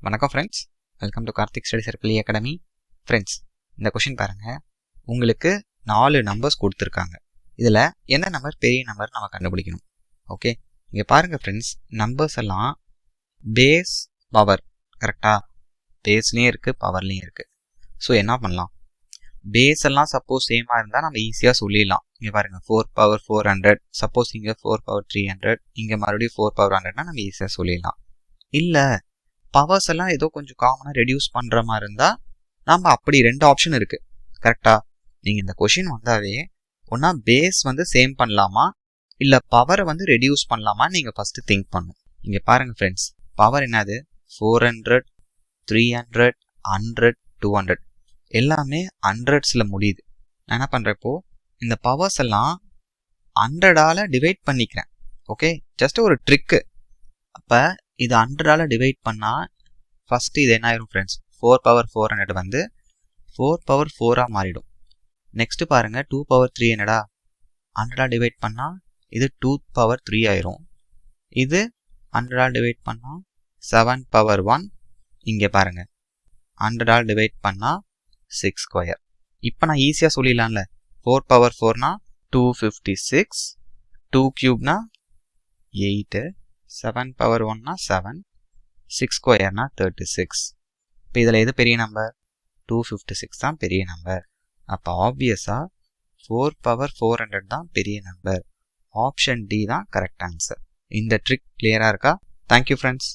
வணக்கம் friends, welcome to Karthik study circle academy. Friends, இந்த question பாருங்கள். உங்களுக்கு 4 நம்பர்ஸ் கொடுத்துருக்காங்க. இதில் என்ன நம்பர் பெரிய நம்பர் நம்ம கண்டுபிடிக்கணும். ஓகே, இங்கே பாருங்கள் ஃப்ரெண்ட்ஸ், நம்பர்ஸ் எல்லாம் பேஸ் பவர் கரெக்டாக பேஸ்லேயும் இருக்குது பவர்லேயும் இருக்குது. ஸோ என்ன பண்ணலாம், பேஸ் எல்லாம் சப்போஸ் சேமாக இருந்தால் நம்ம ஈஸியாக சொல்லிடலாம். இங்கே பாருங்கள் 4 பவர் 400, சப்போஸ் இங்கே 4 பவர் 300, இங்கே மறுபடியும் 4 பவர் 100னா நம்ம ஈஸியாக சொல்லிடலாம். இல்லை பவர்ஸ் எல்லாம் ஏதோ கொஞ்சம் காமனாக ரெடியூஸ் பண்ணுற மாதிரி இருந்தால் நம்ம அப்படி 2 ஆப்ஷன் இருக்குது கரெக்டாக. நீங்கள் இந்த கொஷின் வந்தாவே ஒன்றா பேஸ் சேம் பண்ணலாமா இல்லை பவரை ரெடியூஸ் பண்ணலாமா நீங்கள் ஃபஸ்ட்டு திங்க் பண்ணணும். இங்கே பாருங்கள் ஃப்ரெண்ட்ஸ், பவர் என்னது 400, 300, 100, 200 எல்லாமே 100ஸ்ல முடியுது. நான் என்ன பண்ணுறப்போ இந்த பவர்ஸ் எல்லாம் 100ஆல் டிவைட் பண்ணிக்கிறேன். ஓகே, ஜஸ்ட் ஒரு ட்ரிக்கு. அப்போ இது 100ஆல் டிவைட் பண்ணால் ஃபஸ்ட்டு இது என்ன ஆயிரும் ஃப்ரெண்ட்ஸ், 4 பவர் 400 4 பவர் 4ஆக மாறிடும். நெக்ஸ்ட்டு பாருங்கள் 2 பவர் 300 100ஆல் டிவைட் பண்ணால் இது 2 பவர் 3 ஆயிரும். இது 100ஆல் டிவைட் பண்ணால் 7 பவர் 1. இங்கே பாருங்கள் 100ஆல் டிவைட் பண்ணால் 6 ஸ்கொயர். இப்போ நான் ஈஸியாக சொல்லிடலாம்ல, 4 பவர் 4னா 256, 2 கியூப்னா 8, 7 பவர் 1னா 7, 6 ஸ்கொயர்னா 36. இப்போ இதில் எது பெரிய நம்பர், 256 தான் பெரிய நம்பர். அப்போ ஆப்வியஸாக 4 பவர் 400 தான் பெரிய நம்பர். ஆப்ஷன் டி தான் கரெக்ட் ஆன்சர். இந்த ட்ரிக் கிளியராக இருக்கா? Thank you friends.